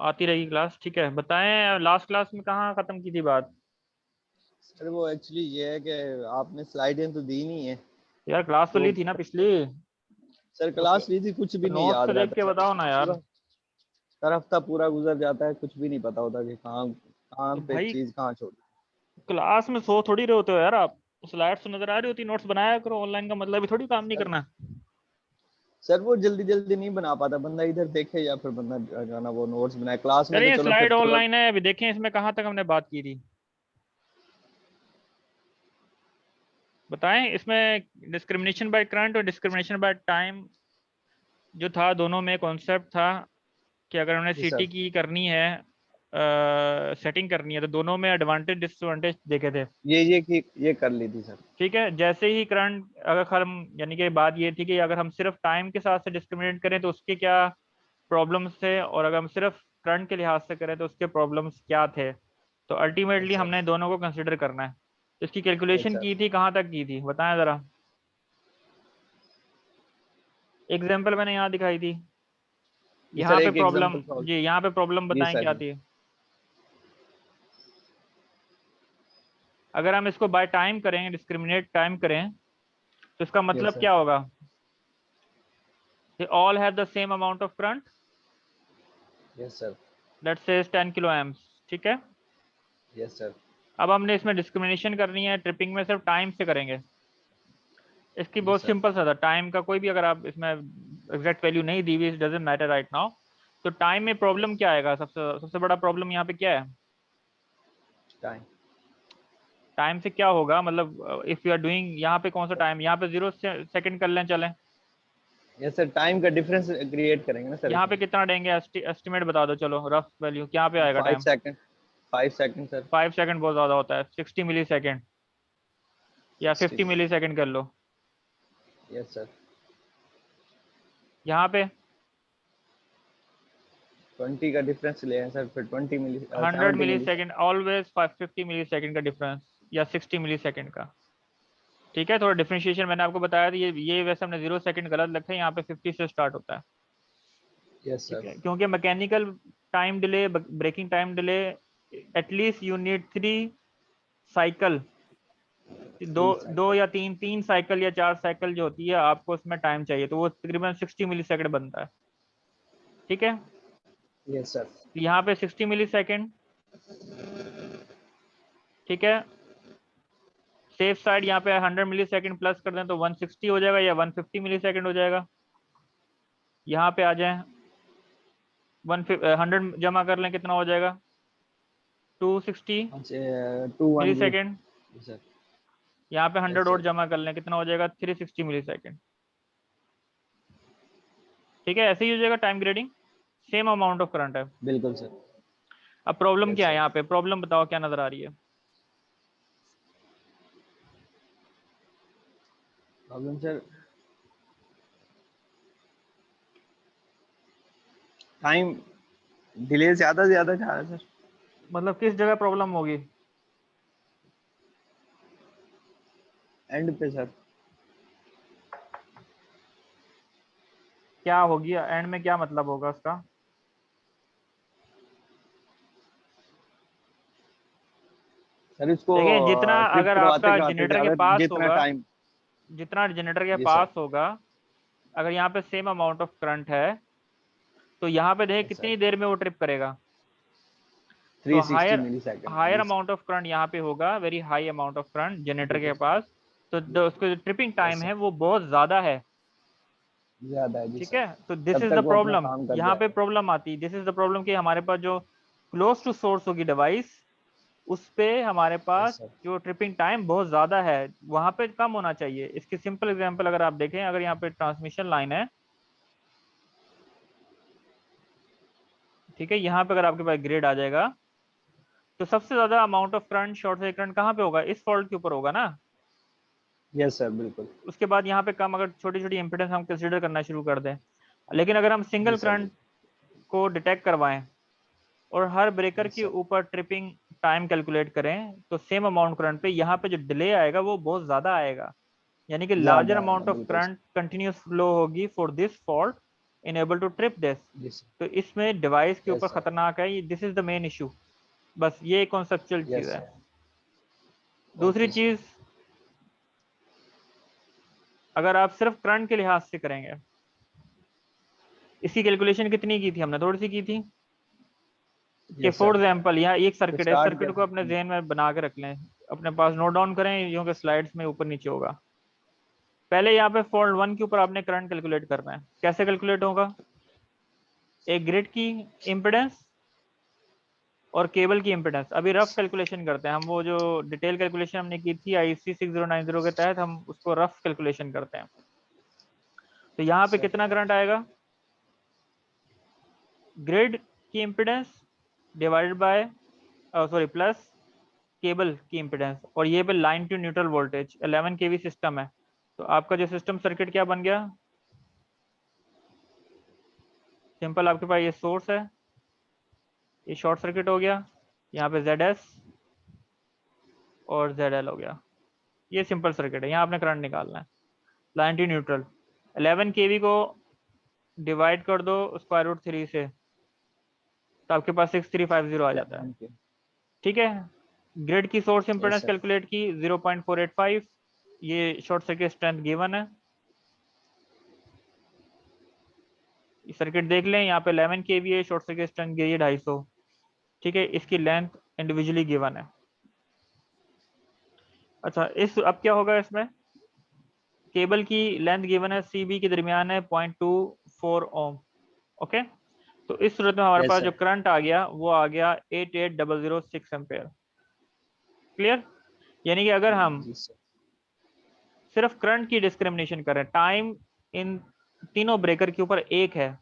आती रहेगी क्लास, ठीक है। बताएं लास्ट क्लास में कहाँ खत्म की थी बात? सर वो एक्चुअली ये है कि आपने स्लाइडें तो दी नहीं है। यार क्लास तो तो ली थी ना पिछली। सर तो क्लास ली थी, कुछ भी नहीं नोट्स याद तो देख रहता के सर, बताओ ना यार। पूरा सर हफ्ता पूरा गुजर जाता है, कुछ भी नहीं पता होता कि कहाँ कहाँ तो पे भाई चीज कहाँ छोड़ी। क्लास में सो थोड़ी रहे होते हो यार आप। स्लाइड्स तो नजर आ रही होती, नोट्स बनाया करो। ऑनलाइन का मतलब भी थोड़ी काम नहीं सर करना। सर वो जल्दी जल्दी नहीं बना पाता बंदा, इधर देखे या फिर बंदा जो है ना वो नोट्स बनाए, क्लास में तो चलिए चलो फिर स्लाइड थोड़ा। ऑनलाइन है, अभी देखें इसमें कहाँ तक हमने बात की थी। बताएं इसमें डिस्क्रिमिनेशन बाय करंट और डिस्क्रिमिनेशन बाय टाइम जो था, दोनों में कॉन्सेप्ट था कि अगर हमने जी सीटी सर। की करनी है, सेटिंग करनी है, तो दोनों में एडवांटेज डिसएडवांटेज देखे थे। ये कर ली थी सर। ठीक है, जैसे ही करंट अगर हम, यानी कि बात ये थी कि अगर हम सिर्फ टाइम के साथ से डिस्क्रिमिनेट करें तो उसके क्या प्रॉब्लम्स थे, और अगर हम सिर्फ करंट के लिहाज से करें तो उसके प्रॉब्लम्स क्या थे। तो अल्टीमेटली यस सर। हमने दोनों को कंसिडर करना है। तो इसकी यस कैलकुलेशन सर। की थी, कहाँ तक की थी बताएं जरा। एग्जाम्पल मैंने यहाँ दिखाई थी। जी सर, यहाँ पे एक प्रॉब्लम, एग्जांपल सॉल्व। जी यहाँ पे प्रॉब्लम जी बताएं सर। क्या थी। अगर हम इसको बाय टाइम करें, डिस्क्रिमिनेट टाइम करें, तो इसका यस मतलब सर। क्या होगा? They all have the same amount of current, yes sir. That says 10 kilo amps, ठीक है। Yes sir. अब हमने इसमें डिस्क्रिमिनेशन करनी है, ट्रिपिंग में सिर्फ टाइम से करेंगे। इसकी जी बहुत सर। सिंपल सा था, टाइम का कोई भी अगर आप इसमें एग्जैक्ट वैल्यू नहीं दी हुई, डजेंट मैटर राइट नाउ। तो टाइम में प्रॉब्लम यस। क्या आएगा? सबसे सबसे बड़ा प्रॉब्लम यहाँ पे क्या है? टाइम। टाइम से क्या होगा, मतलब इफ यू आर डूइंग, यहाँ पे कौन सा टाइम, यहाँ पे 0 सेकंड कर लें चलें। यस सर, टाइम का डिफरेंस क्रिएट करेंगे ना सर यहाँ पे इसमें। कितना देंगे? एस्टिमेट बता दो चलो, रफ वैल्यू क्या पे आएगा five time. Second 5 second sir. 5 second बहुत ज्यादा होता है, 60 मिली सेकंड या 60। 50 मिली सेकंड कर लो। Yes sir. यहाँ पे 20 का डिफरेंस ले हैं सर, फिर 100 70 मिली मिली सेकेंड ऑलवेज 50 मिली सेकंड का डिफरेंस, या 60 मिली सेकंड का। ठीक है, थोड़ा डिफरेंशिएशन मैंने आपको बताया था, ये वैसे हमने 0 सेकंड गलत लिखा है, यहाँ पे 50 से स्टार्ट होता है। यस ठीक सर। है, क्योंकि mechanical time delay, breaking time delay, at least you need 3 cycle, दो 3 साइकिल। दो या तीन, 3 साइकिल या 4 साइकिल जो होती है आपको उसमें टाइम चाहिए, तो वो तकरीबन 60 मिली सेकंड बनता है। ठीक है, यस सर। तो यहाँ पे 60 मिली सेकंड। ठीक है, सेफ साइड यहाँ पे 100 मिली सेकंड प्लस कर दें तो 160 हो जाएगा या 150 मिली सेकंड हो जाएगा। यहाँ पे आ जाए, 100 जमा कर लें, कितना हो जाएगा? 260 अच्छा, 218। मिली सेकेंड। सर। यहाँ पे यस 100 और सर। जमा कर लें, कितना हो जाएगा? 360 मिली सेकेंड। ठीक है, ऐसे ही हो जाएगा time grading, same amount of current है। बिल्कुल सर। अब प्रॉब्लम यस क्या है सर। यहाँ पे, प्रॉब्लम बताओ क्या नजर आ रही है। प्रॉब्लम सर, टाइम डिले ज्यादा से ज्यादा जा रहा है सर। मतलब किस जगह प्रॉब्लम होगी? एंड पे सर। क्या होगी एंड में, क्या मतलब होगा उसका? सर इसको देखिए जितना, ट्रिप अगर करवाते आपका करवाते जनरेटर के ज्यादा पास जितना होगा, टाइम। जितना जनरेटर के जी सर। पास होगा, अगर यहाँ पे सेम अमाउंट ऑफ करंट है, तो यहाँ पे देखिए यस सर। कितनी देर में वो ट्रिप करेगा। तो 360 हायर, मिली सेकेंड में। हायर जी सर। अमाउंट ऑफ करंट यहाँ पे होगा, very high amount of current generator के बिल्कुल पास। सर। तो उसका जो ट्रिपिंग यस टाइम है सर। वो बहुत ज्यादा है। ज्यादा है जी ठीक सर। है, तो दिस तब इज तक द वो अपना प्रॉब्लम, काम कर यहाँ पे जाएगा। प्रॉब्लम आती है, दिस इज द प्रॉब्लम कि हमारे पास जो क्लोज टू सोर्स होगी डिवाइस, उस पे हमारे यस पास सर। जो ट्रिपिंग टाइम बहुत ज्यादा है, वहां पे कम होना चाहिए। इसकी सिंपल एग्जांपल अगर आप देखें, अगर यहाँ पे ट्रांसमिशन लाइन है, ठीक है, यहाँ पे अगर आपके पास ग्रिड आ जाएगा, तो सबसे ज्यादा amount of current, short circuit current कहाँ पे होगा? इस फॉल्ट के ऊपर होगा ना। Yes sir. बिल्कुल। उसके बाद यहाँ पे कम, अगर छोटी छोटी इंपेडेंस हम कंसीडर करना शुरू कर दें। लेकिन अगर हम जी सिंगल सर। करंट बिल्कुल। को डिटेक्ट करवाएं और हर ब्रेकर यस के सर। ऊपर ट्रिपिंग टाइम कैलकुलेट करें, तो सेम अमाउंट करंट पे यहाँ पे जो डिले आएगा वो बहुत ज्यादा आएगा। यानी कि लार्जर ज्यादा अमाउंट आएगा, ऑफ बिल्कुल सर। करंट कंटिन्यूस फ्लो होगी for this fault enable to trip this. जी सर। तो इसमें डिवाइस के यस ऊपर सर। खतरनाक है, this is the main issue. बस ये कॉन्सेप्चुअल चीज यस है। सर। दूसरी ओके सर। चीज, अगर आप सिर्फ करंट के लिहाज से करेंगे, इसकी कैलकुलेशन कितनी की थी हमने, थोड़ी सी की थी कि यस फॉर सर। एग्जाम्पल यहाँ एक तो सर्किट है, स्टार्ट सर्किट किया को अपने था। जहन में बना के रख लें, अपने पास नोट डाउन करें, यूं के स्लाइड्स में ऊपर नीचे होगा। पहले यहाँ पे फॉल्ट 1 के ऊपर आपने करंट कैलकुलेट करना है। कैसे कैलकुलेट होगा? एक ग्रिड की इम्पिडेंस और केबल की इम्पिडेंस। अभी रफ कैलकुलेशन करते हैं हम, वो जो डिटेल कैलकुलेशन हमने की थी IEC 6090 के तहत, हम उसको रफ कैलकुलेशन करते हैं। तो यहाँ पे सर। कितना करंट आएगा? ग्रिड की impedance divided by, sorry, plus cable की इम्पिडेंस, और ये पे line to neutral voltage 11 kV system है। तो आपका जो सिस्टम सर्किट क्या बन गया? सिंपल, आपके पास ये सोर्स है, ये शॉर्ट सर्किट हो गया, यहाँ पे ZS और ZL हो गया। ये सिंपल सर्किट है, यहाँ आपने करंट निकालना है लाइन टू न्यूट्रल। 11 kV को डिवाइड कर दो √3 से, तो आपके पास 6350 आ जाता है। ठीक है। ग्रिड की source yes impedance sir. Calculate की 0.485, ये शॉर्ट सर्किट स्ट्रेंथ गिवन है। सर्किट देख लें, यहाँ पे 11 kV है, शॉर्ट सर्किट स्ट्रेंथ गई है 250। ठीक है, इसकी लेंथ इंडिविजुअली गिवन है। अच्छा, इस अब क्या होगा इसमें? केबल की लेंथ गिवन है, CB के दरमियान है 0.24 ओम। ओके। तो इस सूरत में हमारे यस पास जो सर। करंट आ गया वो आ गया 88,006 एम्पेयर। क्लियर? यानी कि अगर हम जी सर। सिर्फ करंट की डिस्क्रिमिनेशन करें, टाइम इन तीनों ब्रेकर के ऊपर एक है,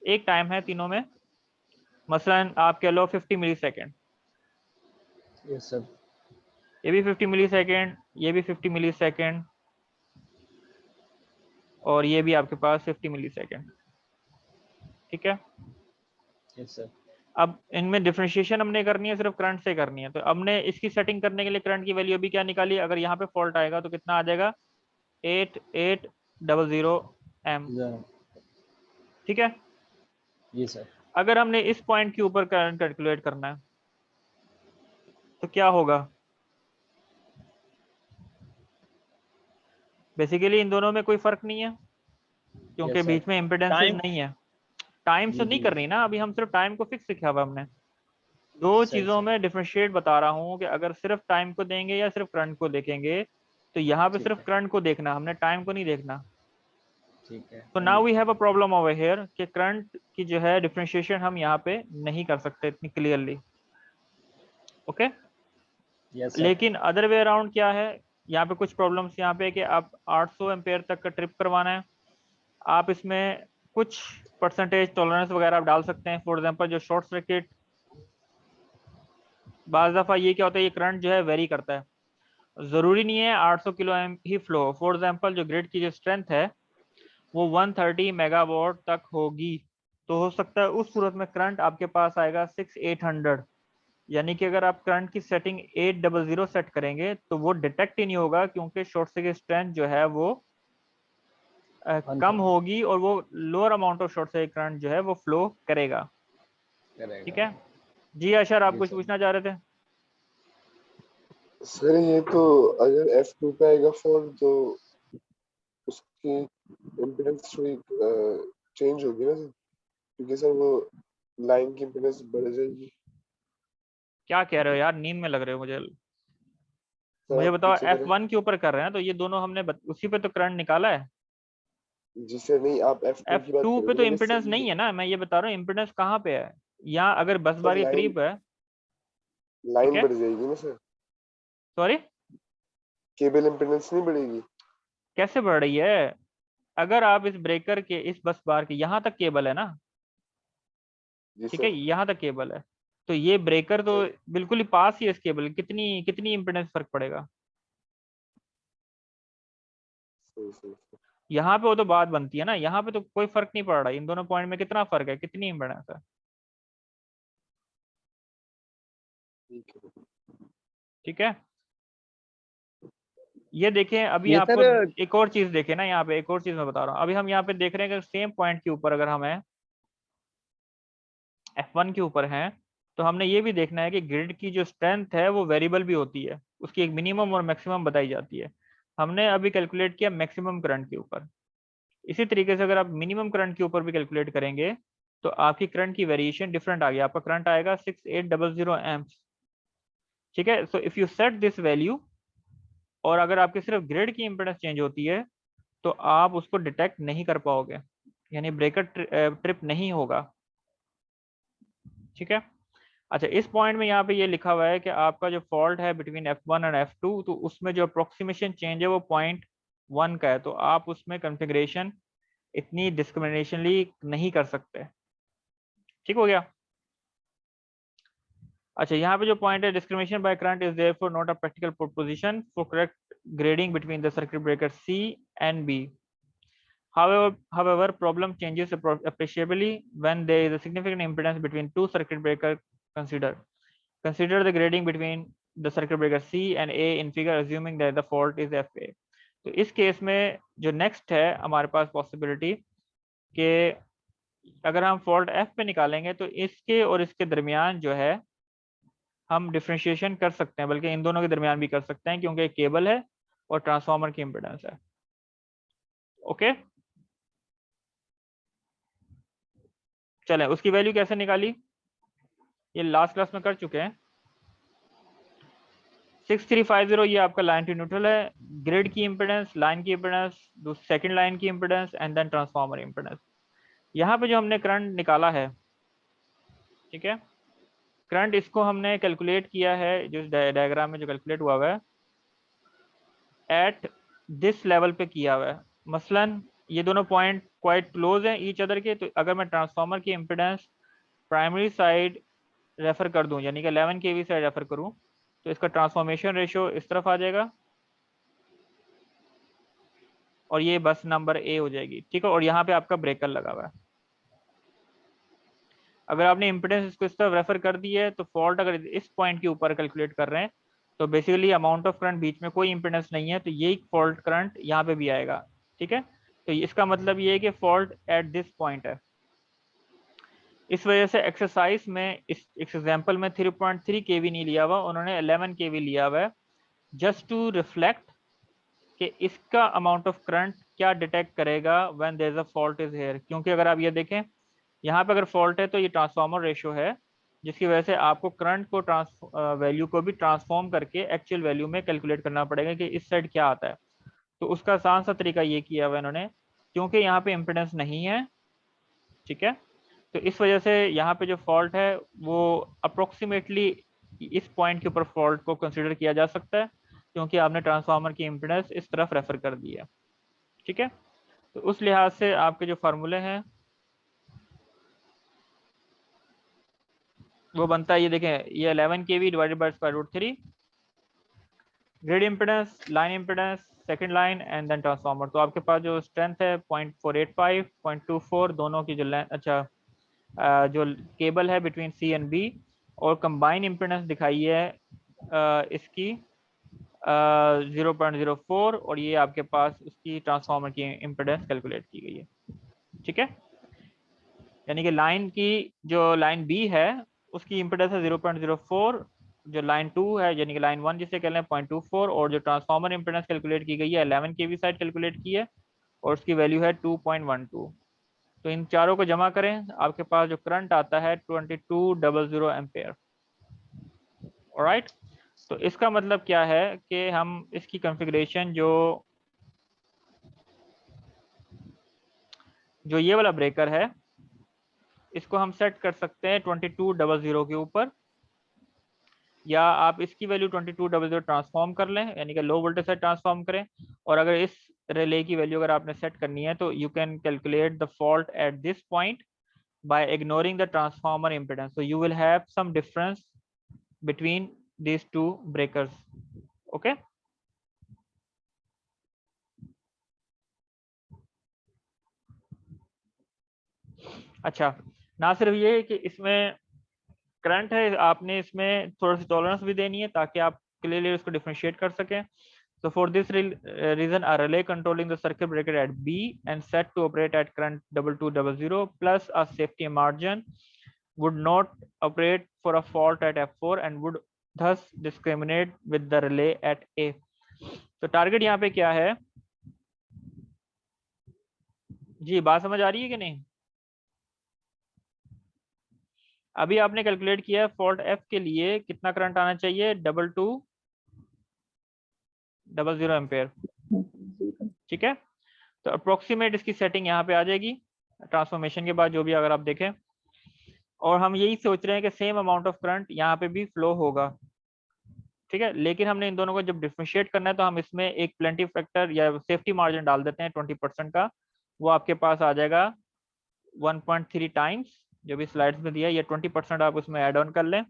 एक टाइम है तीनों में, मसलन आप कह लो 50 मिली सेकेंड, यस सर। ये भी 50 मिली सेकेंड, ये भी 50 मिली सेकेंड, और ये भी आपके पास 50 मिली सेकेंड। ठीक है। Yes sir. अब इनमें डिफरेंशिएशन हमने करनी है, सिर्फ करंट से करनी है। तो हमने इसकी सेटिंग करने के लिए करंट की वैल्यू अभी क्या निकाली? अगर यहाँ पे फॉल्ट आएगा तो कितना आ जाएगा? 8800 M। ठीक है। जी सर। अगर हमने इस पॉइंट के ऊपर करंट कैलकुलेट करना है तो क्या होगा? बेसिकली इन दोनों में कोई फर्क नहीं है, क्योंकि यस सर। बीच में इम्पिडेंसेस टाइम। नहीं है। टाइम से जी नहीं जी। करनी ना, अभी हम सिर्फ टाइम को फिक्स सीखा हुआ हमने। दो सही चीजों सर। में डिफरेंशिएट बता रहा हूँ कि अगर सिर्फ टाइम को देंगे या सिर्फ करंट को देखेंगे, तो यहाँ पे ठीक सिर्फ है। करंट को देखना, हमने टाइम को नहीं देखना। ठीक है। तो now we have a problem over here कि करंट की जो है डिफरेंशिएशन हम यहाँ पे नहीं कर सकते इतनी क्लियरली। ओके। Yes sir. लेकिन अदर वे अराउंड क्या है, यहाँ पे कुछ प्रॉब्लम्स यहाँ पे कि आप 800 एम्पेयर तक का ट्रिप करवाना है, आप इसमें कुछ परसेंटेज टॉलरेंस वगैरह आप डाल सकते हैं। फॉर एग्जांपल जो शॉर्ट सर्किट, बाज दफा ये क्या होता है, ये करंट जो है वेरी करता है, जरूरी नहीं है 800 किलो एम ही फ्लो। फॉर एग्जांपल जो ग्रिड की जो स्ट्रेंथ है वो 130 मेगावाट तक होगी, तो हो सकता है उस सूरत में करंट आपके पास आएगा 6800। यानी कि अगर आप करंट की सेटिंग 800 सेट करेंगे तो वो डिटेक्ट ही नहीं होगा, क्योंकि शॉर्ट सर्किट स्ट्रेंथ जो है वो कम होगी, और वो lower amount of short circuit current जो है वो फ्लो करेगा। ठीक करेगा। है। जी अशर, आप जी कुछ सर। पूछना चाह रहे थे? सर ये तो अगर F2 पे आएगा फोन तो उसकी इम्पीडेंस थोड़ी चेंज होगी ना सर, क्योंकि सर वो लाइन की इम्पीडेंस बढ़ जाएगी। क्या कह रहे हो यार, नींद में लग रहे हो मुझे। सर मुझे आप बताओ, पीछे करें। F1 के ऊपर कर रहे हैं तो ये दोनों हमने उसी पे तो करंट निकाला है। जी सर, नहीं आप F2 की बात F2 कर पे रहे तो थे, मैंने इम्पिडेंस सही नहीं है ना, मैं ये बता रहा हूँ इम्पिडेंस कहाँ पे है। यहाँ अगर 10 सर बार के लाइन करीब है। ठीक लाइन है। बढ़ जाएगी ना सर, सॉरी, केबल इम्पीडेंस नहीं बढ़ेगी। कैसे बढ़ रही है? अगर आप इस ब्रेकर के इस बस बार के यहाँ तक केबल है ना, जी ठीक है, सर। यहाँ तक केबल है, तो ये ब्रेकर तो सही बिल्कुल ही पास ही है इस केबल, कितनी कितनी इम्पिडेंस फर्क पड़ेगा? सही सही सही। यहाँ पे वो तो बात बनती है ना, यहाँ पे तो कोई फर्क नहीं पड़ रहा, इन दोनों पॉइंट में कितना फर्क है, कितनी इम्पिडेंस है। ठीक है। ठीक है। ये देखें अभी ये आपको सर एक और चीज देखें ना, यहाँ पे एक और चीज मैं बता रहा हूँ। अभी हम यहाँ पे देख रहे हैं कि सेम पॉइंट के ऊपर अगर हम F1 के ऊपर हैं, तो हमने ये भी देखना है कि ग्रिड की जो स्ट्रेंथ है वो वेरिएबल भी होती है, उसकी एक मिनिमम और मैक्सिमम बताई जाती है। हमने अभी कैलकुलेट किया मैक्सिमम करंट के ऊपर। इसी तरीके से अगर आप मिनिमम करंट के ऊपर भी कैलकुलेट करेंगे तो आपकी करंट की वेरिएशन डिफरेंट आ गई, आपका करंट आएगा 6800 एम्प्स। ठीक है, so if you set this value, और अगर आपकी सिर्फ ग्रिड की इंपेडेंस चेंज होती है तो आप उसको डिटेक्ट नहीं कर पाओगे, यानी ब्रेकर ट्रिप नहीं होगा। ठीक है। अच्छा, इस पॉइंट में यहाँ पे ये लिखा हुआ है कि आपका जो फॉल्ट है बिटवीन F1 और F2, तो उसमें जो अप्रोक्सीमेशन चेंज है वो 0.1 का है, तो आप उसमें कॉन्फ़िगरेशन इतनी डिस्क्रिमिनेशनली नहीं कर सकते। ठीक हो गया। अच्छा, यहाँ पे जो पॉइंट है, discrimination by current is therefore not a practical proposition for correct grading between the circuit breaker C and B. However, problem changes appreciably when there is a significant impedance between two circuit breakers considered. Consider the grading between the circuit breaker C and A in figure, assuming that the fault is FA. तो इस case में जो next है हमारे पास possibility कि अगर हम fault F पे निकालेंगे तो इसके और इसके दरमियान जो है हम डिफ्रेंशिएशन कर सकते हैं, बल्कि इन दोनों के दरमियान भी कर सकते हैं, क्योंकि एक केबल है और ट्रांसफार्मर की इम्पिडेंस है। ओके, चलें उसकी वैल्यू कैसे निकाली, ये लास्ट क्लास में कर चुके हैं। 6350 ये आपका लाइन टू न्यूट्रल है, ग्रिड की इम्पिडेंस, लाइन की इम्पिडेंस, सेकंड लाइन की impedance and then transformer impedance. यहाँ पे जो हमने करंट निकाला है, ठीक है, करंट इसको हमने कैलकुलेट किया है, जो डायग्राम में जो कैलकुलेट हुआ हुआ है एट दिस लेवल पे किया हुआ है। मसलन ये दोनों पॉइंट क्वाइट क्लोज हैं ईच अदर के, तो अगर मैं ट्रांसफार्मर की इम्पिडेंस प्राइमरी साइड रेफर कर दूं, यानी कि 11 kV साइड रेफर करूं, तो इसका ट्रांसफॉर्मेशन रेशियो इस तरफ आ जाएगा और ये बस नंबर A हो जाएगी। ठीक है, और यहाँ पे आपका ब्रेकर लगा हुआ है। अगर आपने इम्पिडेंस इसको इस तरफ रेफर कर दी है तो फॉल्ट अगर इस पॉइंट के ऊपर कैलकुलेट कर रहे हैं तो बेसिकली अमाउंट ऑफ करंट, बीच में कोई इम्पिडेंस नहीं है, तो यही फॉल्ट करंट यहाँ पे भी आएगा। ठीक है, तो इसका मतलब ये है कि फॉल्ट एट दिस पॉइंट है। इस वजह से एक्सरसाइज में इस एग्जाम्पल में 3.3 kV नहीं लिया हुआ, उन्होंने 11 kV लिया हुआ है, जस्ट टू रिफ्लेक्ट कि इसका अमाउंट ऑफ करंट क्या डिटेक्ट करेगा when there is a fault is here. क्योंकि अगर आप ये देखें यहाँ पे अगर फॉल्ट है तो ये ट्रांसफार्मर रेशियो है, जिसकी वजह से आपको करंट को वैल्यू को भी ट्रांसफॉर्म करके एक्चुअल वैल्यू में कैलकुलेट करना पड़ेगा कि इस साइड क्या आता है। तो उसका आसान सा तरीका ये किया हुआ इन्होंने, क्योंकि यहाँ पे इम्पिडेंस नहीं है, ठीक है, तो इस वजह से यहाँ पे जो फॉल्ट है वो अप्रोक्सीमेटली इस पॉइंट के ऊपर फॉल्ट को कंसिडर किया जा सकता है, क्योंकि आपने ट्रांसफार्मर की इम्पिडेंस इस तरफ रेफर कर दी है। ठीक है, तो उस लिहाज से आपके जो फार्मूले हैं वो बनता है, ये देखें, ये 11 kV divided by √3, grid impedance, line impedance, second line and then transformer. तो आपके पास जो स्ट्रेंथ है 0.485, 0.24 दोनों की जो अच्छा जो केबल है बिटवीन C एंड B, और कंबाइन इम्पिडेंस दिखाई है इसकी 0.04, और ये आपके पास उसकी ट्रांसफार्मर की इम्पिडेंस कैलकुलेट की गई है। ठीक है, यानी कि लाइन की जो लाइन B है उसकी इम्पिडेंस है 0.04, जो लाइन 2 है यानी कि लाइन 1 जिसे कह रहे हैं 0.24, और जो ट्रांसफार्मर इम्पिडेंस कैलकुलेट की गई है 11 kV साइड कैलकुलेट की है और उसकी वैल्यू है 2.12। तो इन चारों को जमा करें, आपके पास जो करंट आता है 2200 एम्पेयर। ऑलराइट, तो इसका मतलब क्या है कि हम इसकी कॉन्फ़िगरेशन जो ये वाला ब्रेकर है इसको हम सेट कर सकते हैं 2200 के ऊपर, या आप इसकी वैल्यू 2200 ट्रांसफॉर्म कर लें, यानी कि लो वोल्टेज से ट्रांसफॉर्म करें। और अगर इस रिले की वैल्यू अगर आपने सेट करनी है तो you can calculate the fault at this point by ignoring the transformer impedance. So you will have some difference between these two breakers. Okay. अच्छा, ना सिर्फ ये कि इसमें करंट है, आपने इसमें थोड़ा सी टॉलरेंस भी देनी है ताकि आप क्लियरली उसको डिफरेंशिएट कर सकें। So for this reason, a relay controlling the circuit breaker at B and set to operate at current 2200 plus a safety margin would not operate for a fault at F4 and would thus discriminate with the relay at A. तो target यहाँ पे क्या है जी, बात समझ आ रही है कि नहीं? अभी आपने कैलकुलेट किया फॉल्ट F के लिए कितना करंट आना चाहिए, 2200 एम्पेयर, ठीक है। तो अप्रोक्सीमेट इसकी सेटिंग यहाँ पे आ जाएगी ट्रांसफॉर्मेशन के बाद, जो भी अगर आप देखें, और हम यही सोच रहे हैं कि सेम अमाउंट ऑफ करंट यहाँ पे भी फ्लो होगा, ठीक है। लेकिन हमने इन दोनों को जब डिफरेंशिएट करना है तो हम इसमें एक प्लेंटी फैक्टर या सेफ्टी मार्जिन डाल देते हैं 20% का, वो आपके पास आ जाएगा 1.3 टाइम्स जो भी स्लाइड्स में दिया है, ये 20% आप उसमें ऐड ऑन कर लें,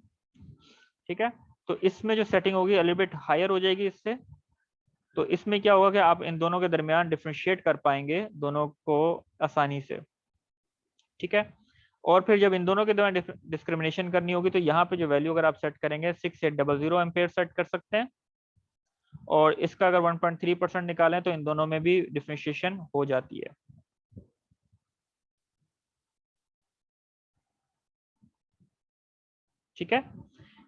ठीक है। तो इसमें जो सेटिंग होगी अ लिटिल बिट हायर हो जाएगी इससे। तो इसमें क्या होगा कि आप इन दोनों के दरमियान डिफरेंशिएट कर पाएंगे दोनों को आसानी से, ठीक है। और फिर जब इन दोनों के दरमियान डिस्क्रिमिनेशन करनी होगी तो यहाँ पे जो वैल्यू अगर आप सेट करेंगे 6800 एम्पेयर सेट कर सकते हैं, और इसका अगर 1.3% निकालें तो इन दोनों में भी डिफरेंशिएशन हो जाती है, ठीक है।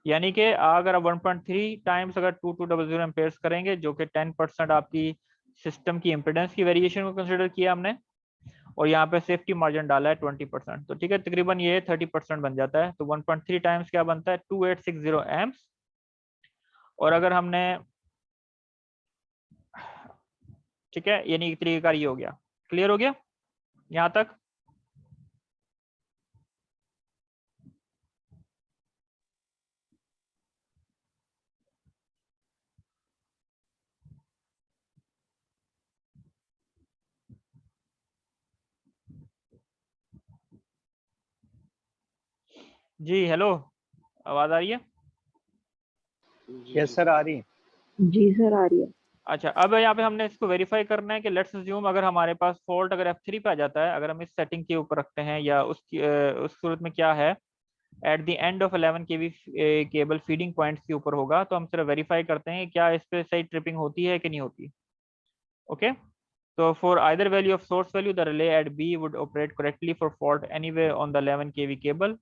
यानी कि अगर आप 1.3 टाइम्स अगर 2200 एम्पेयर्स करेंगे, जो कि 10% आपकी सिस्टम की इम्पिडेंस की वेरिएशन को कंसिडर किया हमने, और यहाँ पे सेफ्टी मार्जिन डाला है 20%, तो ठीक है, तकरीबन ये 30% बन जाता है। तो 1.3 टाइम्स क्या बनता है, 2860 एम्प्स। और अगर हमने, ठीक है, यानी एक तरीके का ये हो गया, क्लियर हो गया यहाँ तक? जी हेलो, आवाज आ रही है? यस सर, आ रही है। जी सर आ रही है। अच्छा, अब यहाँ पे हमने इसको वेरीफाई करना है कि लेट्स अज्यूम अगर हमारे पास फॉल्ट अगर F3 पे आ जाता है, अगर हम इस सेटिंग के ऊपर रखते हैं, या उसकी उस सूरत में क्या है, at the end of 11 kV cable feeding points के ऊपर होगा, तो हम सिर्फ वेरीफाई करते हैं क्या इस पे सही ट्रिपिंग होती है कि नहीं होती, ओके। तो for either value of source value the relay at B would operate correctly for fault anyway on the 11 kV cable.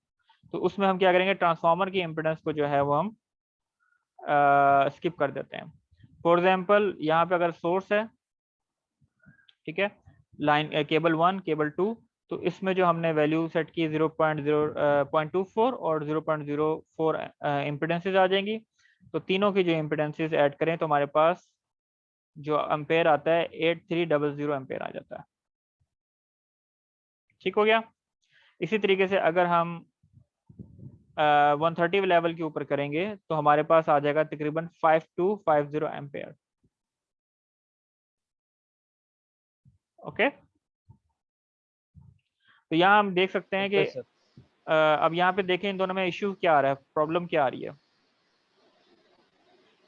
तो उसमें हम क्या करेंगे, ट्रांसफार्मर की इम्पिडेंस को जो है वो हम स्किप कर देते हैं। फॉर एग्जाम्पल यहाँ पे अगर सोर्स है, ठीक है, लाइन केबल 1 केबल 2, तो इसमें जो हमने वैल्यू सेट की 0.24 और 0.04 इम्पिडेंसेस आ जाएंगी। तो तीनों की जो इम्पिडेंसेस ऐड करें तो हमारे पास जो एम्पेयर आता है 8300 एम्पेयर आ जाता है, ठीक हो गया। इसी तरीके से अगर हम 130 लेवल के ऊपर करेंगे तो हमारे पास आ जाएगा तकरीबन 5250 एम्पेयर, ओके। तो यहाँ हम देख सकते हैं कि अब यहाँ पे देखें इन दोनों में इश्यू क्या आ रहा है, प्रॉब्लम क्या आ रही है।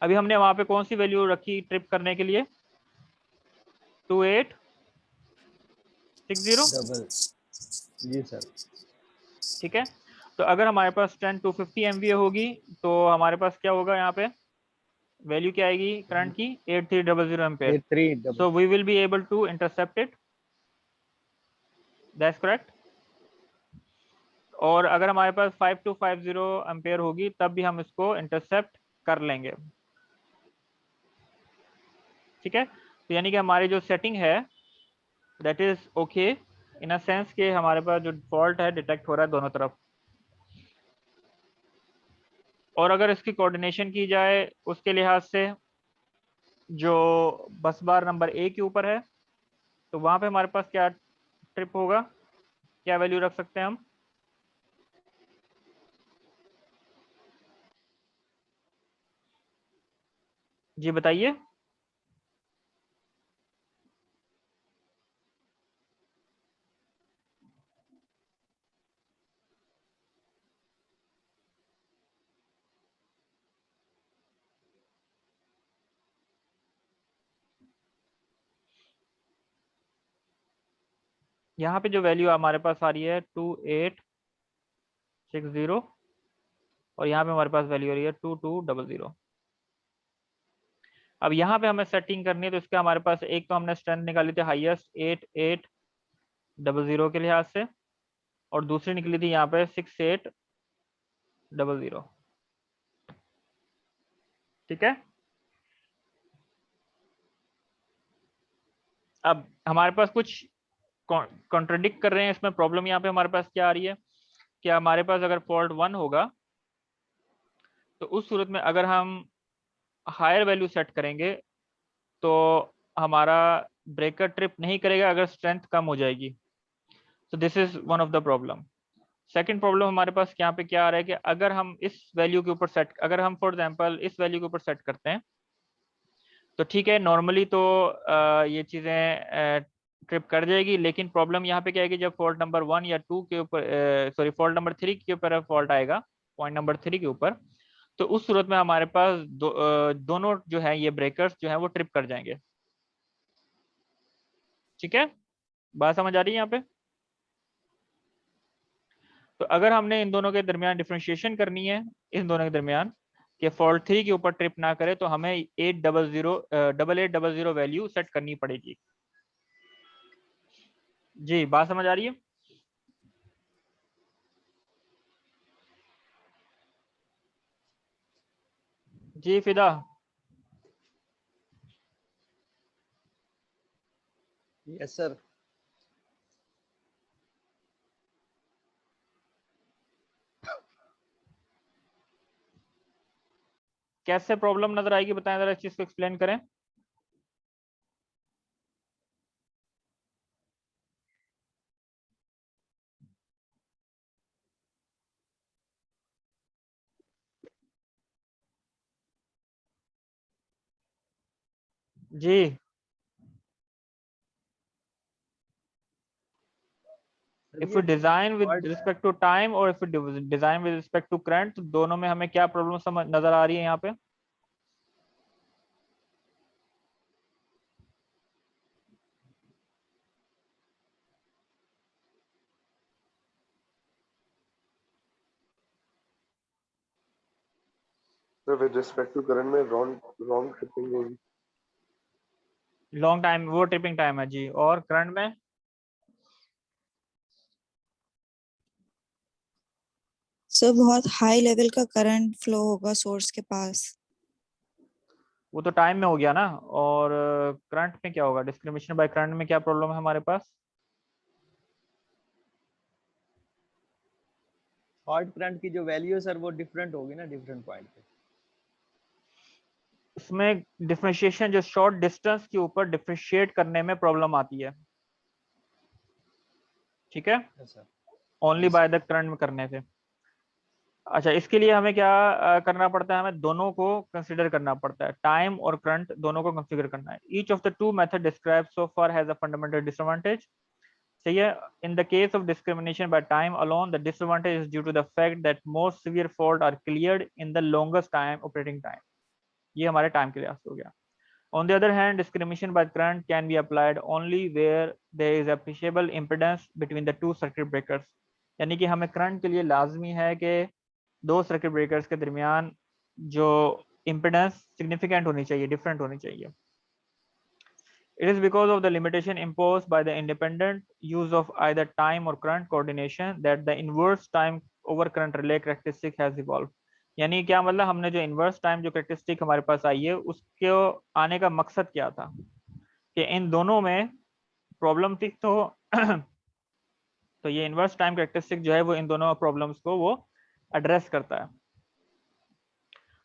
अभी हमने वहां पे कौन सी वैल्यू रखी ट्रिप करने के लिए, 2860, जी सर, ठीक है। तो अगर हमारे पास 250 MVA होगी तो हमारे पास क्या होगा, यहाँ पे वैल्यू क्या आएगी करंट की, 8300 ampere. 8300। So we will be able to intercept it, that's correct. और अगर हमारे पास 5250 एम्पेयर होगी तब भी हम इसको इंटरसेप्ट कर लेंगे, ठीक है। तो यानी कि हमारी जो सेटिंग है that is okay in a sense कि हमारे पास जो फॉल्ट है डिटेक्ट हो रहा है दोनों तरफ। और अगर इसकी कोऑर्डिनेशन की जाए उसके लिहाज से, जो बस बार नंबर ए के ऊपर है, तो वहां पे हमारे पास क्या ट्रिप होगा, क्या वैल्यू रख सकते हैं हम? जी बताइए। यहाँ पे जो वैल्यू हमारे पास आ रही है 2860, और यहाँ पे हमारे पास वैल्यू आ रही है 2200। अब यहाँ पे हमें सेटिंग करनी है, तो इसका हमारे पास एक तो हमने स्ट्रेंथ निकाली थी हाईएस्ट 8800 के लिहाज से, और दूसरी निकली थी यहाँ पे 6800। ठीक है। अब हमारे पास कुछ कॉन्ट्रडिक्ट कर रहे हैं इसमें। प्रॉब्लम यहाँ पे हमारे पास क्या आ रही है कि हमारे पास अगर फॉल्ट 1 होगा तो उस सूरत में अगर हम हायर वैल्यू सेट करेंगे तो हमारा ब्रेकर ट्रिप नहीं करेगा अगर स्ट्रेंथ कम हो जाएगी। तो this is one of the problem. Second problem हमारे पास यहाँ पे क्या आ रहा है कि अगर हम इस वैल्यू के ऊपर सेट, अगर हम फॉर एग्जांपल इस वैल्यू के ऊपर सेट करते हैं तो ठीक है, नॉर्मली तो ये चीज़ें ट्रिप कर जाएगी, लेकिन प्रॉब्लम यहाँ पे क्या है कि जब फॉल्ट नंबर 1 या 2 के ऊपर, सॉरी फॉल्ट नंबर 3 के ऊपर फॉल्ट आएगा, पॉइंट नंबर 3 के ऊपर, तो उस सूरत में हमारे पास दोनों जो है ये ब्रेकर्स जो है वो ट्रिप कर जाएंगे। ठीक है, बात समझ आ रही है यहाँ पे? तो अगर हमने इन दोनों के दरमियान डिफ्रेंशिएशन करनी है, इन दोनों के दरमियान कि फॉल्ट 3 के ऊपर ट्रिप ना करे, तो हमें 8800 वैल्यू सेट करनी पड़ेगी। जी, बात समझ आ रही है? जी फिदा, यस सर। कैसे प्रॉब्लम नजर आएगी बताएं जरा, इस चीज को एक्सप्लेन करें। जी, इफ ये you design with part respect to time और if you design with respect to current, तो दोनों में हमें क्या प्रॉब्लम समझ नजर आ रही है यहाँ पे? तो विद रिस्पेक्ट टू करंट में रॉन्ग ट्रिपिंग होगी। लॉन्ग टाइम वो ट्रिपिंग टाइम है जी, और करंट में सर बहुत हाई लेवल का करंट फ्लो होगा सोर्स के पास। वो तो टाइम में हो गया ना, और करंट में क्या होगा? डिस्क्रिमिनेशन बाय करंट में क्या प्रॉब्लम है हमारे पास? हॉट करंट की जो वैल्यू है सर वो डिफरेंट होगी ना डिफरेंट पॉइंट पे। इसमें डिफरेंशिएशन जो शॉर्ट डिस्टेंस के ऊपर डिफरेंशिएट करने में प्रॉब्लम आती है। ठीक है, sir only by the current में करने से। अच्छा, इसके लिए हमें क्या करना पड़ता है? हमें दोनों को कंसीडर करना पड़ता है, टाइम और करंट दोनों को कंसीडर करना है। Each of the two method described so far has a fundamental disadvantage. सही है। In the case of discrimination by time alone, the disadvantage is due to the fact that most severe fault are cleared in the longest time operating time. ये हमारे time के लिहाज से हो गया। On the other hand, discrimination by current can be applied only where there is appreciable impedance between the two circuit breakers। यानी कि हमें करंट के लिए लाजमी है कि दो सर्किट ब्रेकर्स के दरमियान जो इम्पिडेंस सिग्निफिकेंट होनी चाहिए, डिफरेंट होनी चाहिए। It is because of the limitation imposed by the independent use of either time or current coordination that the inverse time over current relay characteristic has evolved। यानी क्या मतलब, हमने जो इनवर्स टाइम जो कैरेक्टरिस्टिक हमारे पास आई है उसके आने का मकसद क्या था कि इन दोनों में प्रॉब्लम थी, तो ये इनवर्स टाइम कैरेक्टरिस्टिक जो है वो इन दोनों प्रॉब्लम्स को वो एड्रेस करता है।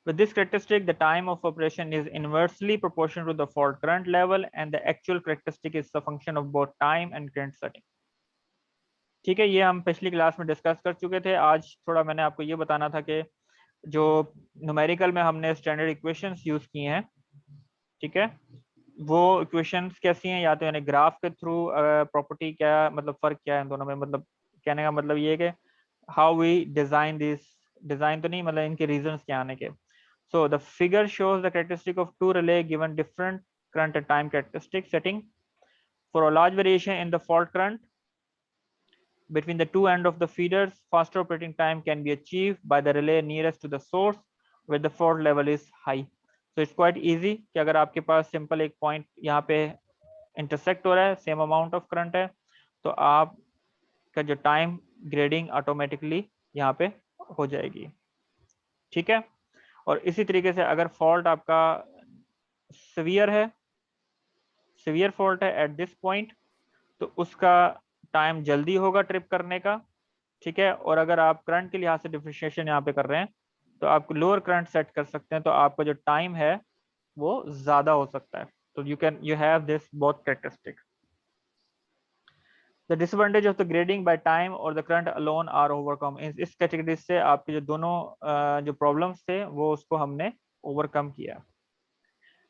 With this characteristic, the time of operation is inversely proportional to the fault current level, and the actual characteristic is a function of both time and current setting। ठीक है, ये हम पिछली क्लास में डिस्कस कर चुके थे। आज थोड़ा मैंने आपको ये बताना था कि जो न्यूमेरिकल में हमने स्टैंडर्ड इक्वेशंस यूज की हैं, ठीक है, वो इक्वेशंस कैसी हैं, या तो यानी ग्राफ के थ्रू प्रॉपर्टी क्या, मतलब फर्क क्या है इन दोनों में, मतलब कहने का मतलब ये है कि how we design this, design तो नहीं मतलब इनके रीजंस क्या आने के। So the figure shows the characteristic of two relay given different current and time characteristic setting. For a large variation in the fault current between the two ends of the feeders, faster operating time can be achieved by the relay nearest to the source where the fault level is high। So it's quite easy कि अगर आपके पास simple एक point यहाँ पे intersect हो रहा है, same amount of current है, तो आपका जो टाइम ग्रेडिंग ऑटोमेटिकली यहाँ पे हो जाएगी। ठीक है, और इसी तरीके से अगर फॉल्ट आपका सीवियर है, सीवियर फॉल्ट है एट दिस पॉइंट, तो उसका टाइम जल्दी होगा ट्रिप करने का। ठीक है, और अगर आप करंट के लिहाज से डिफरेंशिएशन यहाँ पे कर रहे हैं तो आप लोअर करंट सेट कर सकते हैं, तो आपका जो टाइम है वो ज्यादा हो सकता है। तो you have this both characteristic. The disadvantage of the grading by time or the current alone are overcome. इस कैटेगरी से आपके जो दोनों जो प्रॉब्लम्स थे वो उसको हमने ओवरकम किया।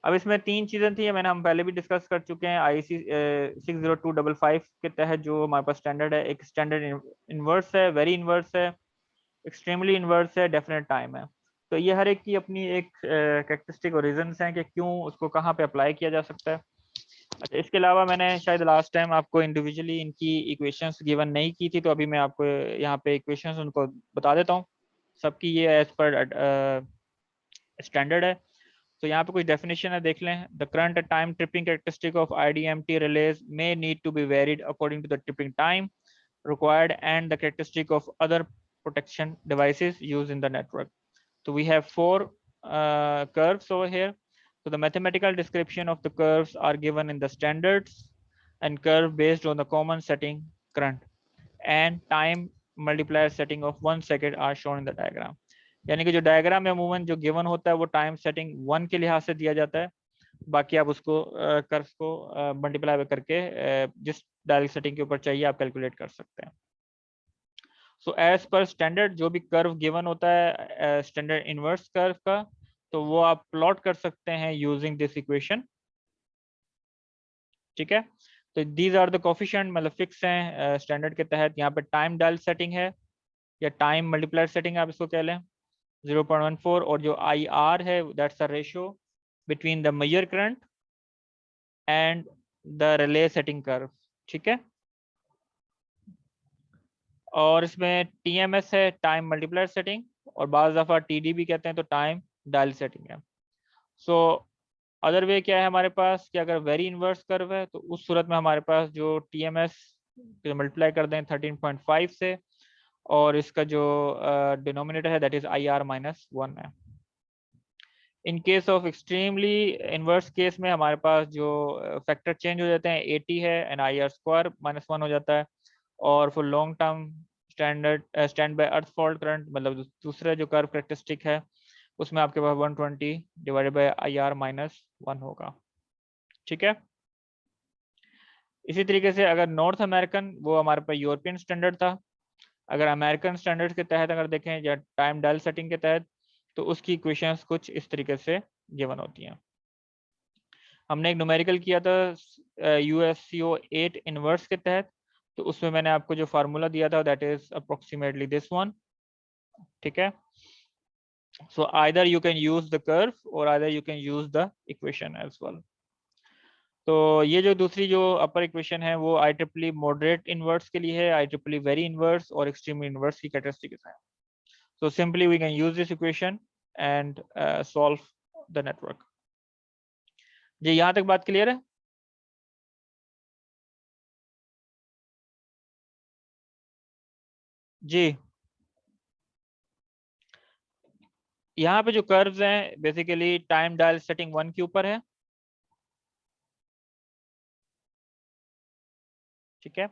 अब इसमें 3 चीजें थी, मैंने हम पहले भी डिस्कस कर चुके हैं। IEC 60255 के तहत जो हमारे पास स्टैंडर्ड है, एक स्टैंडर्ड इनवर्स है, वेरी इनवर्स है, एक्सट्रीमली इनवर्स है, डेफिनेट टाइम है। तो ये हर एक की अपनी एक कैरेक्टरिस्टिक और रीजंस हैं कि क्यों उसको कहाँ पे अप्लाई किया जा सकता है। अच्छा, इसके अलावा मैंने शायद लास्ट टाइम आपको इंडिविजुअली इनकी इक्वेशंस गिवन नहीं की थी, तो अभी मैं आपको यहाँ पे इक्वेशंस उनको बता देता हूँ। सबकी ये एज पर स्टैंडर्ड है। तो यहाँ पे कुछ डेफिनेशन है, देख लें। The current time tripping characteristic of IDMT relays may need to be varied according to the tripping time required and the characteristic of other protection devices used in the network. So we have 4 curves over here. So the mathematical description of the curves are given in the standards, and curve based on the common setting current and time multiplier setting of 1 second are shown in the diagram. यानी कि जो diagram में अमूमन जो given होता है वो time setting 1 के लिहाज से दिया जाता है, बाकी आप उसको कर्व्स को मल्टीप्लाई करके जिस डायरेक्ट सेटिंग के ऊपर चाहिए आप कैलकुलेट कर सकते हैं। सो एज पर स्टैंडर्ड जो भी कर्व गिवन होता है स्टैंडर्ड इनवर्स कर्व का, तो वो आप प्लॉट कर सकते हैं यूजिंग दिस इक्वेशन। ठीक है, तो दीज आर द कोफिशिएंट, मतलब फिक्स हैं स्टैंडर्ड के तहत। यहाँ पे टाइम डायल सेटिंग है या टाइम मल्टीप्लायर सेटिंग आप इसको कह लें 0.14, और जो IR है that's a ratio between the measure current and the relay setting curve. ठीक है, और इसमें TMS है, टाइम मल्टीप्लायर सेटिंग, और बाज़ दफ़ा TD भी कहते हैं, तो टाइम डायल सेटिंग है। सो अदर वे क्या है हमारे पास कि अगर वेरी इनवर्स कर्व है तो उस सूरत में हमारे पास जो TMS मल्टीप्लाई कर दें 13.5 से, और इसका जो डिनोमिनेटर है दैट इज IR-1 है। In case of extremely inverse case में हमारे पास जो फैक्टर चेंज हो जाते हैं 80 है एंड IR² -1 हो जाता है। और for long term stand by earth fault current, मतलब दूसरा जो कर्व कैरेक्टरिस्टिक है उसमें आपके पास 120 डिवाइडेड बाय IR-1 होगा। ठीक है, इसी तरीके से अगर नॉर्थ अमेरिकन, वो हमारे पास यूरोपियन स्टैंडर्ड था। अगर अमेरिकन स्टैंडर्ड के तहत अगर देखें या टाइम डायल सेटिंग के तहत, तो उसकी इक्वेशंस कुछ इस तरीके से गिवन होती हैं। हमने एक न्यूमेरिकल किया था USCO 8 इनवर्स के तहत, तो उसमें मैंने आपको जो फार्मूला दिया था that is approximately this one. ठीक है, so either you can use the curve और either you can use the equation as well. तो ये जो दूसरी जो अपर इक्वेशन है वो IEEE मॉडरेट इनवर्स के लिए है, IEEE वेरी इनवर्स और एक्सट्रीम इनवर्स की कैरेक्टरिस्टिक्स है। So simply we can use this equation and solve the network. जी, यहाँ तक बात क्लियर है? जी, यहाँ पे जो कर्व्स हैं बेसिकली टाइम डायल सेटिंग 1 के ऊपर है। ठीक है,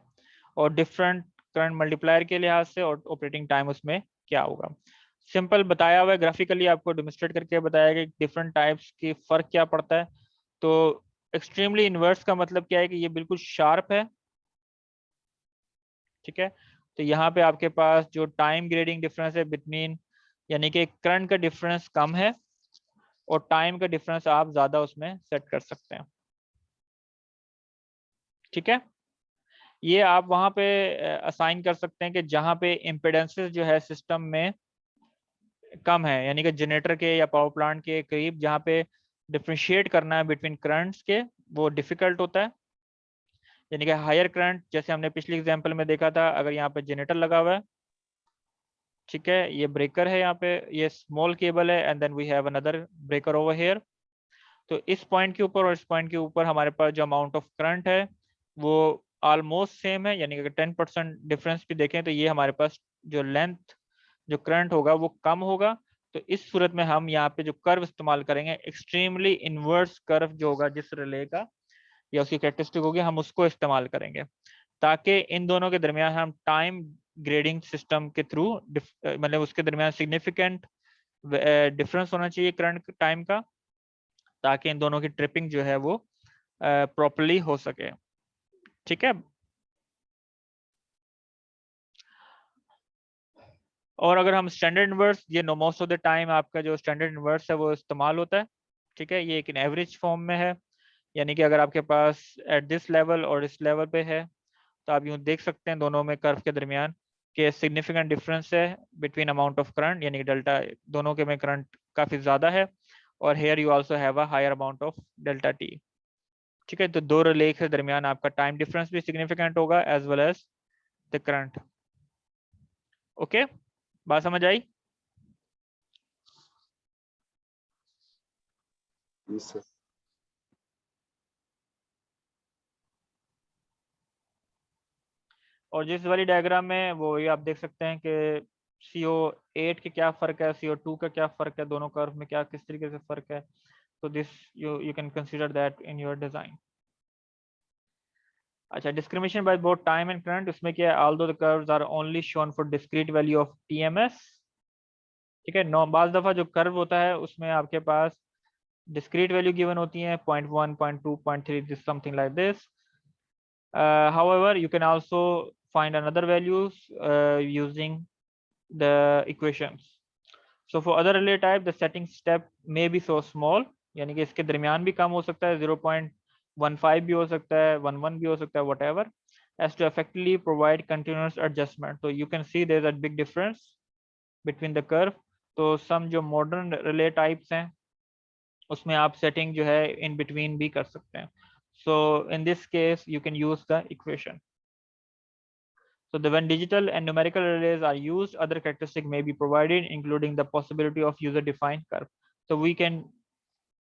और डिफरेंट करंट मल्टीप्लायर के लिहाज से और ऑपरेटिंग टाइम उसमें क्या होगा, सिंपल बताया हुआ है, ग्राफिकली आपको डेमोंस्ट्रेट करके बताया कि डिफरेंट टाइप्स की फर्क क्या पड़ता है। तो एक्सट्रीमली इनवर्स का मतलब क्या है कि ये बिल्कुल शार्प है। ठीक है, तो यहाँ पे आपके पास जो टाइम ग्रेडिंग डिफरेंस है बिटवीन, यानी कि करंट का डिफरेंस कम है और टाइम का डिफरेंस आप ज्यादा उसमें सेट कर सकते हैं। ठीक है, ये आप वहां पे असाइन कर सकते हैं कि जहां पे इम्पिडेंसेस जो है सिस्टम में कम है, यानी कि जनरेटर के या पावर प्लांट के करीब जहां पे डिफरेंशिएट करना है बिटवीन करंट्स के वो डिफिकल्ट होता है। यानी कि हायर करंट, जैसे हमने पिछली एग्जांपल में देखा था, अगर यहाँ पे जनरेटर लगा हुआ है, ठीक है, ये ब्रेकर है, यहाँ पे ये स्मॉल केबल है and then we have another breaker over here, तो इस पॉइंट के ऊपर और इस पॉइंट के ऊपर हमारे पास जो अमाउंट ऑफ करंट है वो ऑलमोस्ट सेम है, यानी कि अगर 10% डिफरेंस भी देखें तो ये हमारे पास जो लेंथ जो करंट होगा वो कम होगा। तो इस सूरत में हम यहाँ पे जो कर्व इस्तेमाल करेंगे, एक्सट्रीमली इनवर्स कर्व जो होगा जिस रिले का या उसकी कैरेक्टरिस्टिक होगी, हम उसको इस्तेमाल करेंगे ताकि इन दोनों के दरमियान हम टाइम ग्रेडिंग सिस्टम के थ्रू मतलब उसके दरमियान सिग्निफिकेंट डिफरेंस होना चाहिए करंट टाइम का, ताकि इन दोनों की ट्रिपिंग जो है वो प्रॉपर्ली हो सके। ठीक है। और अगर हम स्टैंडर्ड इनवर्स, ये know most of the time आपका जो स्टैंडर्ड इनवर्स है वो इस्तेमाल होता है। ठीक है, ये एक एवरेज फॉर्म में है, यानी कि अगर आपके पास एट दिस लेवल और इस लेवल पे है तो आप यूँ देख सकते हैं दोनों में कर्व के दरमियान के सिग्निफिकेंट डिफरेंस है बिटवीन अमाउंट ऑफ करंट, यानी कि डेल्टा दोनों के में करंट काफ़ी ज़्यादा है, और here you also have a higher amount of delta T. ठीक है, तो दो रिले के दरमियान आपका टाइम डिफरेंस भी सिग्निफिकेंट होगा as well as the current. Okay, बात समझ आई? Yes, sir. और जिस वाली डायग्राम में वो ये आप देख सकते हैं कि CO8 के क्या फ़र्क है, CO2 का क्या फ़र्क है, दोनों कर्व में क्या किस तरीके से फ़र्क है। तो this you can consider that in your design. अच्छा, discrimination by both time and current, उसमें क्या है, although the curves are only shown for discrete value of TMS। ठीक है, बाज़ दफ़ा जो कर्व होता है उसमें आपके पास डिस्क्रीट वैल्यू गिवन होती है 0.1, 0.2, 0.3, this something like this. However, you can also find another values using the equations. So for other relay type, the setting step may be so small, यानी कि इसके दरमियान भी कम हो सकता है, 0.15 भी हो सकता है, 11 भी हो सकता है, whatever, as to effectively provide continuous adjustment. So you can see there's a big difference between the curve. तो some जो modern relay types हैं उसमें आप setting जो है in between भी कर सकते हैं. So in this case, you can use the equation. So when digital and numerical relays are used, other characteristic may be provided, including the possibility of user-defined curve. So we can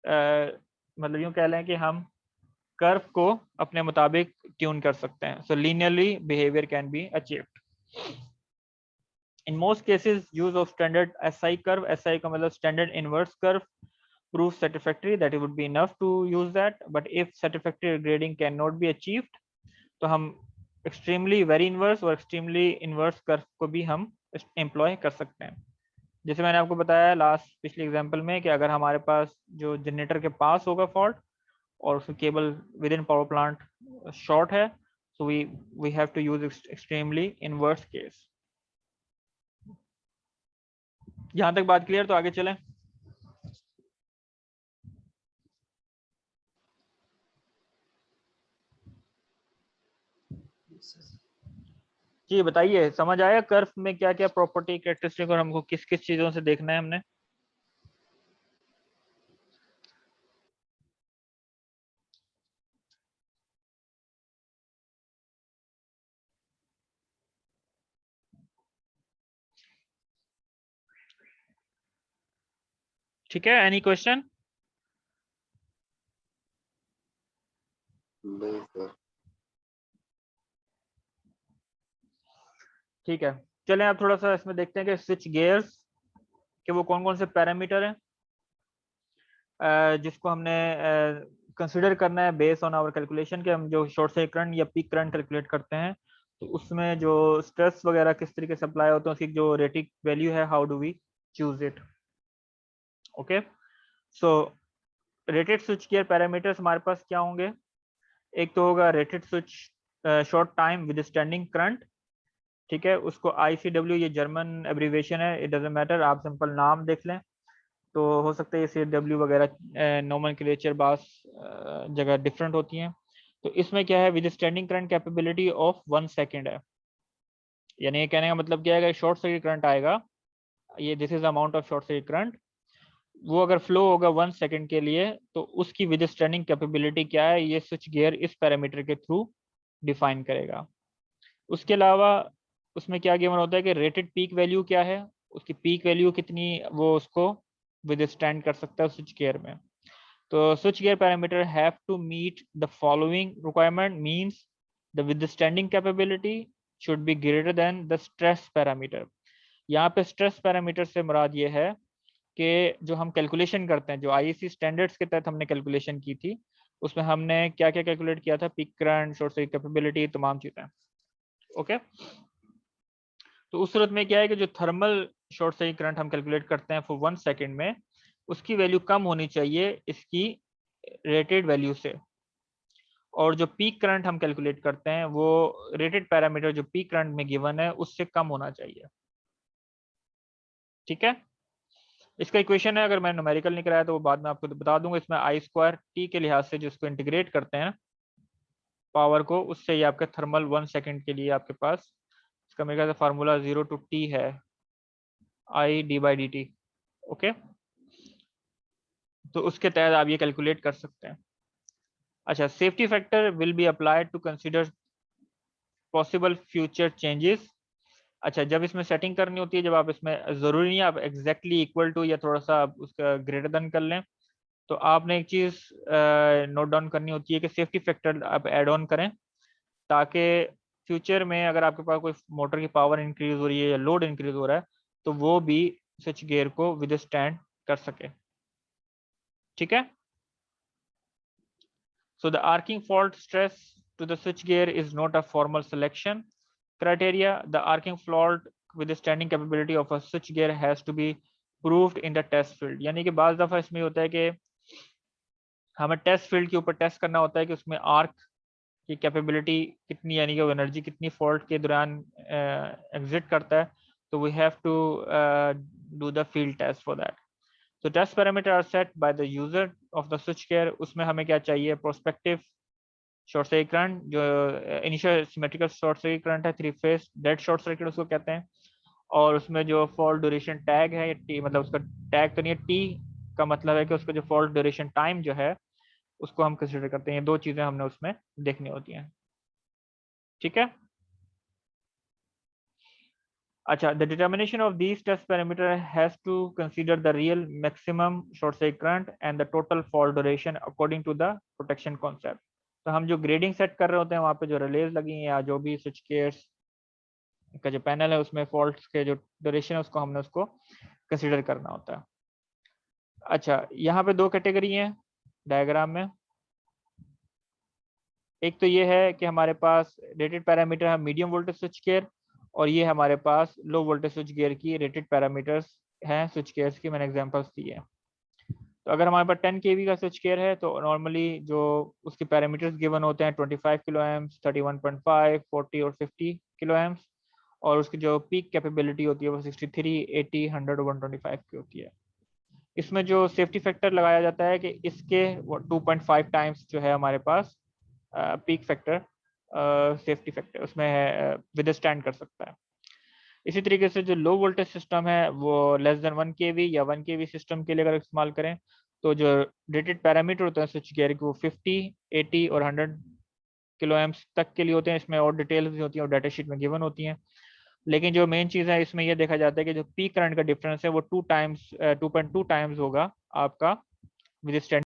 मतलब यूँ कह लें कि हम curve को अपने मुताबिक tune कर सकते हैं. So linearly behavior can be achieved. In most cases, use of standard SI curve, SI का मतलब standard inverse curve, proves satisfactory, that it would be enough to use that. But if satisfactory grading cannot be achieved, तो हम extremely very inverse और extremely inverse curve को भी हम employ कर सकते हैं. जैसे मैंने आपको बताया लास्ट पिछले एग्जांपल में कि अगर हमारे पास जो जनरेटर के पास होगा फॉल्ट और उसकी केबल विद इन पावर प्लांट शॉर्ट है, so we have to use extremely inverse case. यहाँ तक बात क्लियर? तो आगे चलें. जी बताइए, समझ आया कर्व में क्या क्या प्रॉपर्टी कैरेक्टरिस्टिक और हमको किस किस चीजों से देखना है हमने? ठीक है, एनी क्वेश्चन? नहीं सर. ठीक है, चलें आप थोड़ा सा इसमें देखते हैं कि स्विच गियर्स के वो कौन कौन से पैरामीटर हैं जिसको हमने कंसीडर करना है बेस ऑन आवर कैलकुलेशन के. हम जो शॉर्ट सर्किट करंट या पीक करंट कैलकुलेट करते हैं तो उसमें जो स्ट्रेस वगैरह किस तरीके से अप्लाई होते हैं, उसकी जो रेटिंग वैल्यू है, how do we choose it. Okay, so rated switch gear parameters हमारे पास क्या होंगे? एक तो होगा rated switch short time withstanding current. ठीक है, उसको ICW, ये जर्मन एब्रीवेशन है, इट डजंट मैटर, आप सिंपल नाम देख लें तो हो सकता है ये CW वगैरह नोमेनक्लेचर बास जगह डिफरेंट होती हैं. तो इसमें क्या है, with standing current capability of 1 second है, यानी ये कहने का मतलब क्या है, शॉर्ट सर्किट करंट आएगा, ये this is amount of short circuit current, वो अगर फ्लो होगा 1 सेकेंड के लिए तो उसकी विद स्टैंडिंग कैपेबिलिटी क्या है, ये स्विच गियर इस पैरामीटर के थ्रू डिफाइन करेगा. उसके अलावा उसमें क्या गिवन होता है कि रेटेड पीक वैल्यू क्या है, उसकी पीक वैल्यू कितनी वो उसको विद स्टैंड कर सकता है स्विच गियर में. तो switch gear parameter have to meet the following requirement, means the withstanding capability should be greater than the stress parameter. यहाँ पे स्ट्रेस पैरामीटर से मुराद ये है कि जो हम कैलकुलेशन करते हैं, जो IEC स्टैंडर्ड्स के तहत हमने कैलकुलेशन की थी, उसमें हमने क्या क्या कैलकुलेट किया था, peak current, short circuit capability, तमाम चीजें। ओके, तो उस सूरत में क्या है कि जो थर्मल शॉर्ट सर्किट करंट हम कैलकुलेट करते हैं फॉर 1 सेकेंड में, उसकी वैल्यू कम होनी चाहिए इसकी रेटेड वैल्यू से, और जो पीक करंट हम कैलकुलेट करते हैं वो रेटेड पैरामीटर जो पीक करंट में गिवन है उससे कम होना चाहिए। ठीक है, इसका इक्वेशन है, अगर मैंने न्यूमेरिकल नहीं कराया तो वो बाद में आपको बता दूंगा। इसमें I² के लिहाज से जिसको इंटीग्रेट करते हैं पावर को, उससे ही आपके थर्मल 1 सेकेंड के लिए आपके पास इसका मेरे ख्याल से फार्मूला 0 to T है, I/dt। ओके, तो उसके तहत आप ये कैलकुलेट कर सकते हैं। अच्छा, safety factor will be applied to consider possible future changes. अच्छा, जब इसमें सेटिंग करनी होती है, जब आप इसमें, जरूरी नहीं आप एग्जैक्टली इक्वल टू या थोड़ा सा उसका ग्रेटर देन कर लें, तो आपने एक चीज नोट डाउन करनी होती है कि सेफ्टी फैक्टर आप ऐड ऑन करें, ताकि फ्यूचर में अगर आपके पास कोई मोटर की पावर इंक्रीज हो रही है या लोड इंक्रीज हो रहा है तो वो भी स्विच गियर को विदस्टैंड कर सके। ठीक है, so the arcing fault stress to the switch gear is not a formal selection criteria. The arcing fault withstanding capability of a switch gear has to be proved in the test field। यानी कि बाज़ दफ़ा इसमें होता है कि हमें test field के ऊपर टेस्ट करना होता है कि उसमें आर्क की कैपेबिलिटी कितनी, यानी कि वो एनर्जी कितनी फॉल्ट के दौरान एग्जिट करता है, तो we have to do the field test for that. So test parameter are set by the user of the switch gear। उसमें हमें क्या चाहिए, प्रोस्पेक्टिव शॉर्ट सर्किट करंट, जो initial symmetrical short circuit current है, 3 phase dead short circuit उसको कहते हैं, और उसमें जो फॉल्ट ड्यूरेशन टैग है, टी मतलब उसका टैग तो नहीं है, टी का मतलब है कि उसका जो फॉल्ट ड्यूरेशन टाइम जो है उसको हम कंसिडर करते हैं। ये 2 चीजें हमने उसमें देखनी होती हैं। ठीक है, अच्छा, the determination of these test parameter has to consider the real maximum short circuit current and the total fault duration according to the protection concept। तो हम जो ग्रेडिंग सेट कर रहे होते हैं, वहाँ पे जो रिलेज लगी हैं या जो भी स्विच गियर्स का जो पैनल है उसमें फॉल्ट्स के जो ड्यूरेशन है उसको हमने उसको कंसीडर करना होता है। अच्छा, यहाँ पे 2 कैटेगरी हैं डायग्राम में। एक तो ये है कि हमारे पास रेटेड पैरामीटर है मीडियम वोल्टेज स्विच गियर, और ये हमारे पास लो वोल्टेज स्विच गियर की रेटेड पैरामीटर्स हैं स्विच गियर्स की, मैंने एग्जांपल्स दिए हैं। तो अगर हमारे पास 10 kV का स्विच गियर है तो नॉर्मली जो उसके पैरामीटर्स गिवन होते हैं 25 किलो एम्स, 31.5, 40 और 50 किलो एम्स, और उसकी जो पीक कैपेबिलिटी होती है वो 63, 80, 100 और 125 की होती है। इसमें जो सेफ्टी फैक्टर लगाया जाता है कि इसके 2.5 टाइम्स जो है हमारे पास पीक फैक्टर सेफ्टी फैक्टर उसमें है, विदस्टैंड कर सकता है। इसी तरीके से जो लो वोल्टेज सिस्टम है वो लेस देन 1 kV या 1 kV सिस्टम के लिए अगर इस्तेमाल करें तो जो रेटेड पैरामीटर होते हैं स्विच गियर के वो 50, 80 और 100 किलो एम्स तक के लिए होते हैं। इसमें और डिटेल्स भी होती हैं और डाटा शीट में गिवन होती हैं, लेकिन जो मेन चीज़ है इसमें यह देखा जाता है कि जो पीक करंट का डिफरेंस है वो 2.2 टाइम्स होगा आपका विद